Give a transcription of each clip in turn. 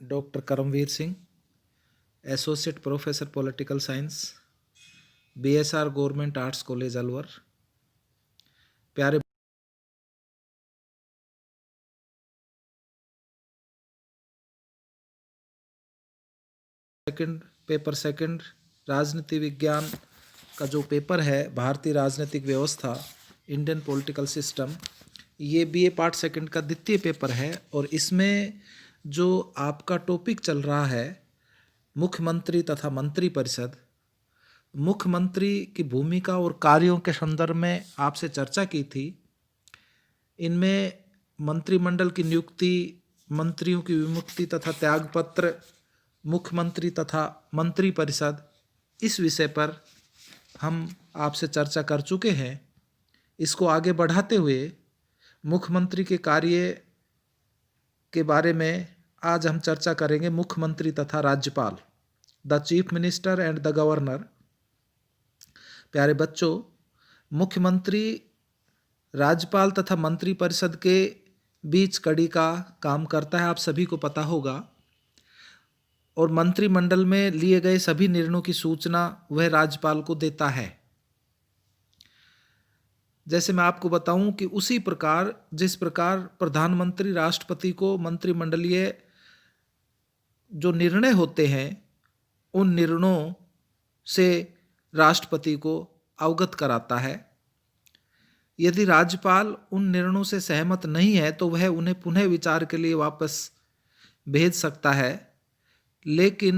Doctor Karamvir Singh, associate professor political science, BSR government arts college Alwar. प्यारे second राजनीति विज्ञान का जो पेपर है, भारतीय राजनीतिक व्यवस्था, इंडियन पॉलिटिकल सिस्टम, ये बीए पार्ट सेकंड का द्वितीय पेपर है। और इसमें जो आपका टॉपिक चल रहा है, मुख्यमंत्री तथा मंत्री परिषद, मुख्यमंत्री की भूमिका और कार्यों के संदर्भ में आपसे चर्चा की थी। इनमें मंत्रिमंडल की नियुक्ति, मंत्रियों की विमुक्ति तथा त्यागपत्र, मुख्यमंत्री तथा मंत्री परिषद, इस विषय पर हम आपसे चर्चा कर चुके हैं। इसको आगे बढ़ाते हुए मुख्यमंत्री के कार्य के बारे में आज हम चर्चा करेंगे। मुख्यमंत्री तथा राज्यपाल, the chief minister and the governor. प्यारे बच्चों, मुख्यमंत्री राज्यपाल तथा मंत्री परिषद के बीच कड़ी का काम करता है, आप सभी को पता होगा। और मंत्रिमंडल में लिए गए सभी निर्णयों की सूचना वह राज्यपाल को देता है। जैसे मैं आपको बताऊं कि उसी प्रकार जिस प्रकार प्रधानमंत्री राष्ट्रपति को मंत्रिमंडलीय जो निर्णय होते हैं, उन निर्णयों से राष्ट्रपति को अवगत कराता है। यदि राज्यपाल उन निर्णयों से सहमत नहीं है तो वह उन्हें पुनः विचार के लिए वापस भेज सकता है। लेकिन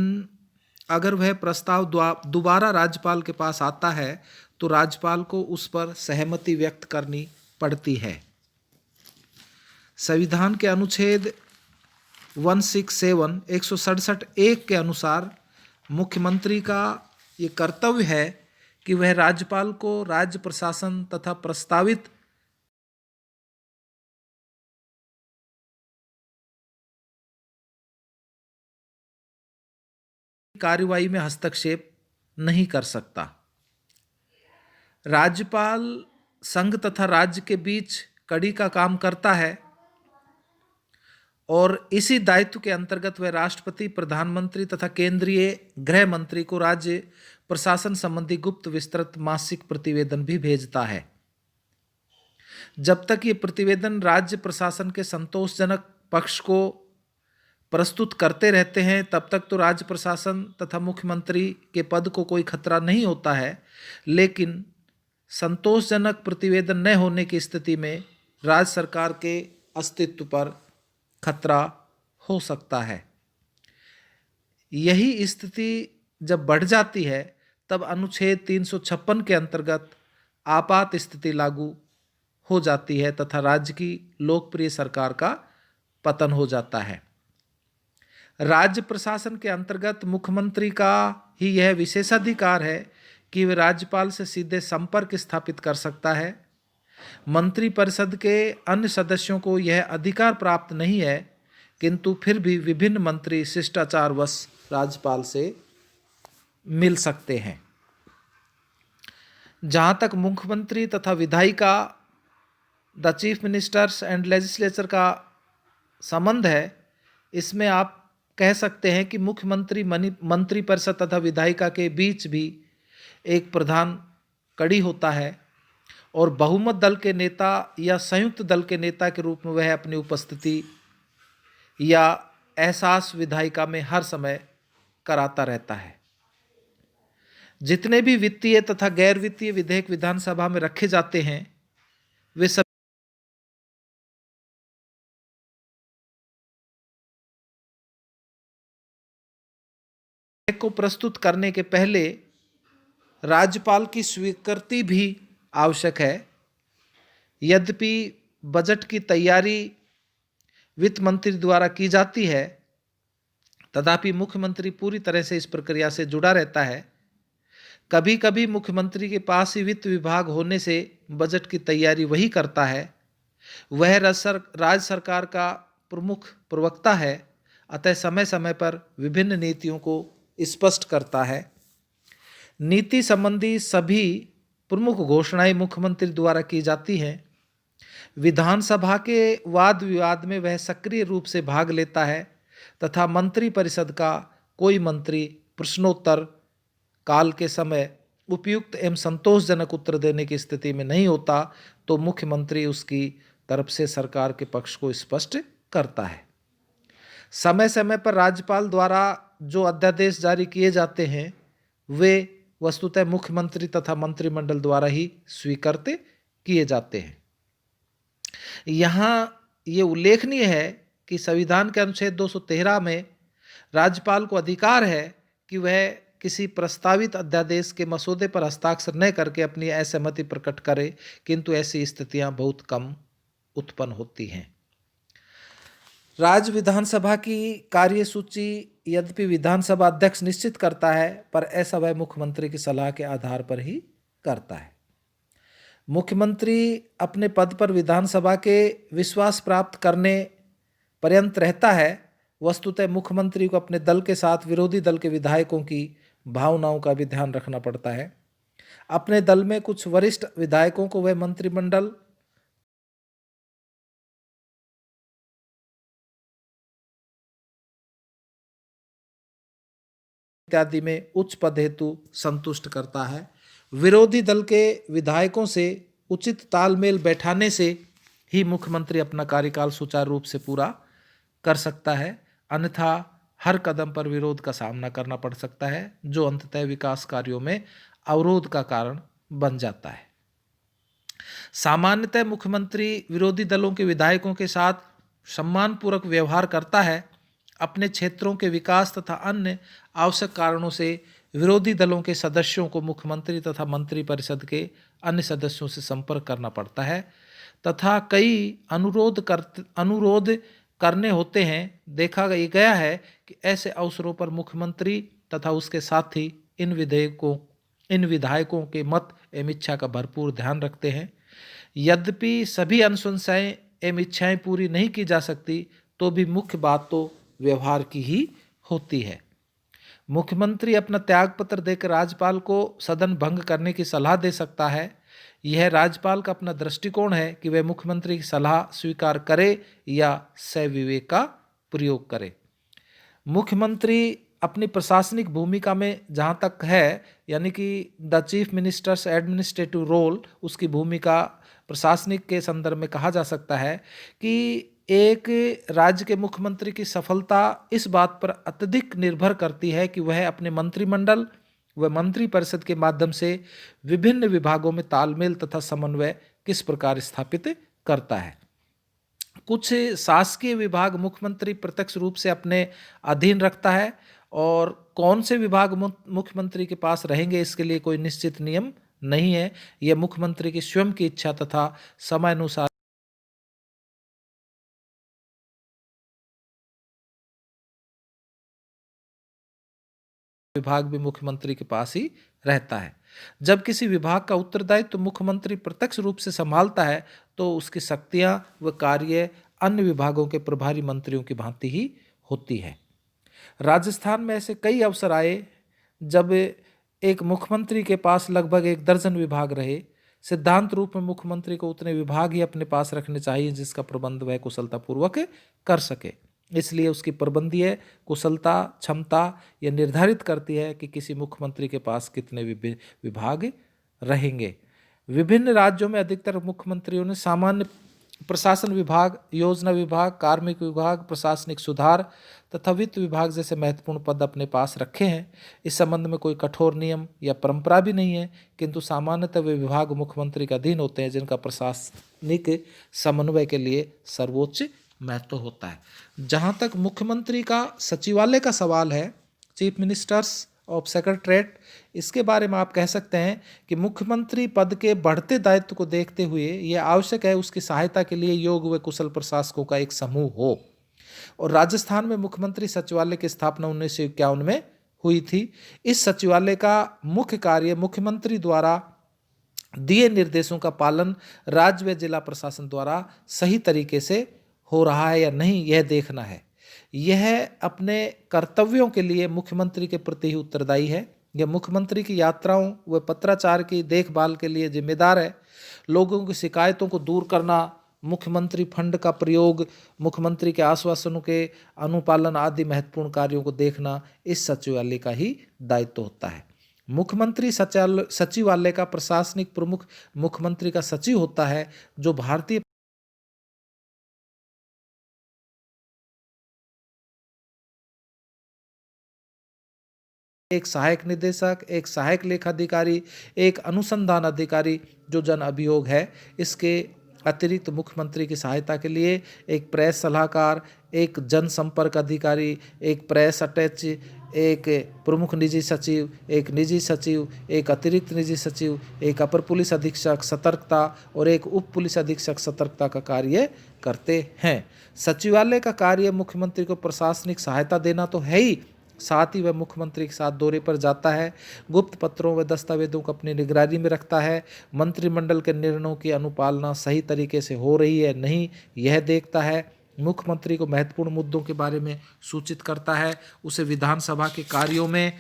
अगर वह प्रस्ताव दोबारा राज्यपाल के पास आता है तो राज्यपाल को उस पर सहमति व्यक्त करनी पड़ती है। संविधान के अनुच्छेद 167 167(1) के अनुसार मुख्यमंत्री का ये कर्तव्य है कि वह राज्यपाल को राज्य प्रशासन तथा प्रस्तावित कार्यवाही में हस्तक्षेप नहीं कर सकता। राज्यपाल संघ तथा राज्य के बीच कड़ी का काम करता है और इसी दायित्व के अंतर्गत वह राष्ट्रपति, प्रधानमंत्री तथा केंद्रीय गृह मंत्री को राज्य प्रशासन संबंधी गुप्त विस्तृत मासिक प्रतिवेदन भी भेजता है। जब तक ये प्रतिवेदन राज्य प्रशासन के संतोषजनक पक्ष को प्रस्तुत करते रहते हैं, तब तक तो राज्य प्रशासन तथा मुख्यमंत्री के पद को कोई खतरा नहीं होता है। लेकिन संतोषजनक प्रतिवेदन न होने की स्थिति में राज्य सरकार के अस्तित्व पर खतरा हो सकता है। यही स्थिति जब बढ़ जाती है तब अनुच्छेद 356 के अंतर्गत आपात स्थिति लागू हो जाती है तथा राज्य की लोकप्रिय सरकार का पतन हो जाता है। राज्य प्रशासन के अंतर्गत मुख्यमंत्री का ही यह विशेषाधिकार है कि वह राज्यपाल से सीधे संपर्क स्थापित कर सकता है। मंत्री परिषद के अन्य सदस्यों को यह अधिकार प्राप्त नहीं है, किंतु फिर भी विभिन्न मंत्री शिष्टाचारवश राज्यपाल से मिल सकते हैं। जहाँ तक मुख्यमंत्री तथा विधायिका, the chief ministers and legislature का संबंध है, इसमें आप कह सकते हैं कि मुख्यमंत्री मंत्री परिषद तथा विधायिका के बीच भी एक प्रधान कड़ी होता है और बहुमत दल के नेता या संयुक्त दल के नेता के रूप में वह अपनी उपस्थिति या एहसास विधायिका में हर समय कराता रहता है। जितने भी वित्तीय तथा गैर वित्तीय विधेयक विधानसभा में रखे जाते हैं, वे सब को प्रस्तुत करने के पहले राज्यपाल की स्वीकृति भी आवश्यक है। यद्यपि बजट की तैयारी वित्त मंत्री द्वारा की जाती है, तथापि मुख्यमंत्री पूरी तरह से इस प्रक्रिया से जुड़ा रहता है। कभी कभी मुख्यमंत्री के पास ही वित्त विभाग होने से बजट की तैयारी वही करता है। वह राज्य सरकार का प्रमुख प्रवक्ता है, अतः समय समय पर विभिन्न नीतियों को स्पष्ट करता है। नीति संबंधी सभी प्रमुख घोषणाएं मुख्यमंत्री द्वारा की जाती हैं। विधानसभा के वाद विवाद में वह सक्रिय रूप से भाग लेता है तथा मंत्री परिषद का कोई मंत्री प्रश्नोत्तर काल के समय उपयुक्त एवं संतोषजनक उत्तर देने की स्थिति में नहीं होता तो मुख्यमंत्री उसकी तरफ से सरकार के पक्ष को स्पष्ट करता है। समय समय पर राज्यपाल द्वारा जो अध्यादेश जारी किए जाते हैं वे वस्तुतः मुख्यमंत्री तथा मंत्रिमंडल द्वारा ही स्वीकृत किए जाते हैं। यहाँ ये उल्लेखनीय है कि संविधान के अनुच्छेद 213 में राज्यपाल को अधिकार है कि वह किसी प्रस्तावित अध्यादेश के मसौदे पर हस्ताक्षर न करके अपनी असहमति प्रकट करे, किंतु ऐसी स्थितियां बहुत कम उत्पन्न होती हैं। राज्य विधानसभा की कार्यसूची यद्यपि विधानसभा अध्यक्ष निश्चित करता है, पर ऐसा वह मुख्यमंत्री की सलाह के आधार पर ही करता है। मुख्यमंत्री अपने पद पर विधानसभा के विश्वास प्राप्त करने पर्यंत रहता है। वस्तुतः मुख्यमंत्री को अपने दल के साथ विरोधी दल के विधायकों की भावनाओं का भी ध्यान रखना पड़ता है। अपने दल में कुछ वरिष्ठ विधायकों को वह मंत्रिमंडल इत्यादि में उच्च पद हेतु संतुष्ट करता है। विरोधी दल के विधायकों से उचित तालमेल बैठाने से ही मुख्यमंत्री अपना कार्यकाल सुचारू रूप से पूरा कर सकता है, अन्यथा हर कदम पर विरोध का सामना करना पड़ सकता है, जो अंततः विकास कार्यों में अवरोध का कारण बन जाता है। सामान्यतः मुख्यमंत्री विरोधी दलों के विधायकों के साथ सम्मानपूर्वक व्यवहार करता है। अपने क्षेत्रों के विकास तथा अन्य आवश्यक कारणों से विरोधी दलों के सदस्यों को मुख्यमंत्री तथा मंत्रिपरिषद के अन्य सदस्यों से संपर्क करना पड़ता है तथा कई अनुरोध करने होते हैं। देखा गया है कि ऐसे अवसरों पर मुख्यमंत्री तथा उसके साथी इन विधायकों के मत एवं इच्छा का भरपूर ध्यान रखते हैं। यद्यपि सभी अनुशंसाएं एवं इच्छाएं पूरी नहीं की जा सकती, तो भी मुख्य बात तो व्यवहार की ही होती है। मुख्यमंत्री अपना त्यागपत्र देकर राज्यपाल को सदन भंग करने की सलाह दे सकता है। यह राज्यपाल का अपना दृष्टिकोण है कि वह मुख्यमंत्री की सलाह स्वीकार करे या सविवेक का प्रयोग करे। मुख्यमंत्री अपनी प्रशासनिक भूमिका में जहाँ तक है, यानी कि the chief minister's administrative role, उसकी भूमिका प्रशासनिक के संदर्भ में कहा जा सकता है कि एक राज्य के मुख्यमंत्री की सफलता इस बात पर अत्यधिक निर्भर करती है कि वह अपने मंत्रिमंडल व मंत्रिपरिषद के माध्यम से विभिन्न विभागों में तालमेल तथा समन्वय किस प्रकार स्थापित करता है। कुछ शासकीय विभाग मुख्यमंत्री प्रत्यक्ष रूप से अपने अधीन रखता है और कौन से विभाग मुख्यमंत्री के पास रहेंगे इसके लिए कोई निश्चित नियम नहीं है। यह मुख्यमंत्री की स्वयं की इच्छा तथा समय अनुसार विभाग भी मुख्यमंत्री के पास ही रहता है। जब किसी विभाग का उत्तरदायित्व तो मुख्यमंत्री प्रत्यक्ष रूप से संभालता है तो उसकी शक्तियां व कार्य अन्य विभागों के प्रभारी मंत्रियों की भांति ही होती है। राजस्थान में ऐसे कई अवसर आए जब एक मुख्यमंत्री के पास लगभग 1 दर्जन विभाग रहे। सिद्धांत रूप में मुख्यमंत्री को उतने विभाग ही अपने पास रखने चाहिए जिसका प्रबंध वह कुशलतापूर्वक कर सके। इसलिए उसकी प्रबंधीय कुशलता क्षमता यह निर्धारित करती है कि किसी मुख्यमंत्री के पास कितने विभाग रहेंगे। विभिन्न राज्यों में अधिकतर मुख्यमंत्रियों ने सामान्य प्रशासन विभाग, योजना विभाग, कार्मिक विभाग, प्रशासनिक सुधार तथा वित्त विभाग जैसे महत्वपूर्ण पद अपने पास रखे हैं। इस संबंध में कोई कठोर नियम या परंपरा भी नहीं है, किंतु सामान्यतः वे विभाग मुख्यमंत्री के अधीन होते हैं जिनका प्रशासनिक समन्वय के लिए सर्वोच्च महत्व होता है। जहाँ तक मुख्यमंत्री का सचिवालय का सवाल है, चीफ मिनिस्टर्स ऑफ सेक्रेटरीट, इसके बारे में आप कह सकते हैं कि मुख्यमंत्री पद के बढ़ते दायित्व को देखते हुए यह आवश्यक है उसकी सहायता के लिए योग्य व कुशल प्रशासकों का एक समूह हो। और राजस्थान में मुख्यमंत्री सचिवालय की स्थापना 1951 में हुई थी। इस सचिवालय का मुख्य कार्य मुख्यमंत्री द्वारा दिए निर्देशों का पालन राज्य व जिला प्रशासन द्वारा सही तरीके से हो रहा है या नहीं, यह देखना है। यह अपने कर्तव्यों के लिए मुख्यमंत्री के प्रति ही उत्तरदायी है। यह मुख्यमंत्री की यात्राओं व पत्राचार की देखभाल के लिए जिम्मेदार है। लोगों की शिकायतों को दूर करना मुख्यमंत्री फंड का प्रयोग, मुख्यमंत्री के आश्वासनों के अनुपालन आदि महत्वपूर्ण कार्यों को देखना इस सचिवालय का ही दायित्व होता है। मुख्यमंत्री सचिवालय का प्रशासनिक प्रमुख मुख्यमंत्री का सचिव होता है, जो भारतीय एक सहायक निदेशक, एक सहायक लेखाधिकारी, एक अनुसंधान अधिकारी जो जन अभियोग है, इसके अतिरिक्त मुख्यमंत्री की सहायता के लिए एक प्रेस सलाहकार, एक जनसंपर्क अधिकारी, एक प्रेस अटैच, एक प्रमुख निजी सचिव, एक निजी सचिव, एक अतिरिक्त निजी सचिव, एक अपर पुलिस अधीक्षक सतर्कता और एक उप पुलिस अधीक्षक सतर्कता का कार्य करते हैं। सचिवालय का कार्य मुख्यमंत्री को प्रशासनिक सहायता देना तो है ही, साथ ही वह मुख्यमंत्री के साथ दौरे पर जाता है, गुप्त पत्रों व दस्तावेजों को अपनी निगरानी में रखता है, मंत्रिमंडल के निर्णयों की अनुपालना सही तरीके से हो रही है नहीं यह देखता है, मुख्यमंत्री को महत्वपूर्ण मुद्दों के बारे में सूचित करता है, उसे विधानसभा के कार्यों में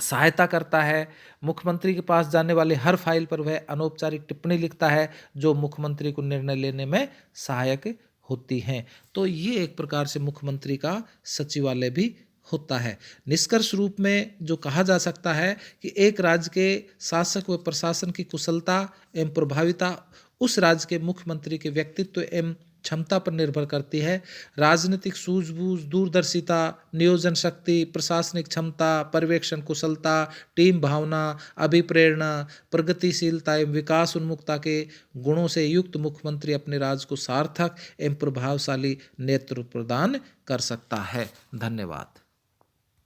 सहायता करता है, मुख्यमंत्री के पास जाने वाले हर फाइल पर वह अनौपचारिक टिप्पणी लिखता है जो मुख्यमंत्री को निर्णय लेने में सहायक होती हैं। तो ये एक प्रकार से मुख्यमंत्री का सचिवालय भी होता है। निष्कर्ष रूप में जो कहा जा सकता है कि एक राज्य के शासक व प्रशासन की कुशलता एवं प्रभाविता उस राज्य के मुख्यमंत्री के व्यक्तित्व एवं क्षमता पर निर्भर करती है। राजनीतिक सूझबूझ, दूरदर्शिता, नियोजन शक्ति, प्रशासनिक क्षमता, पर्यवेक्षण कुशलता, टीम भावना, अभिप्रेरणा, प्रगतिशीलता एवं विकास उन्मुखता के गुणों से युक्त मुख्यमंत्री अपने राज्य को सार्थक एवं प्रभावशाली नेतृत्व प्रदान कर सकता है। धन्यवाद।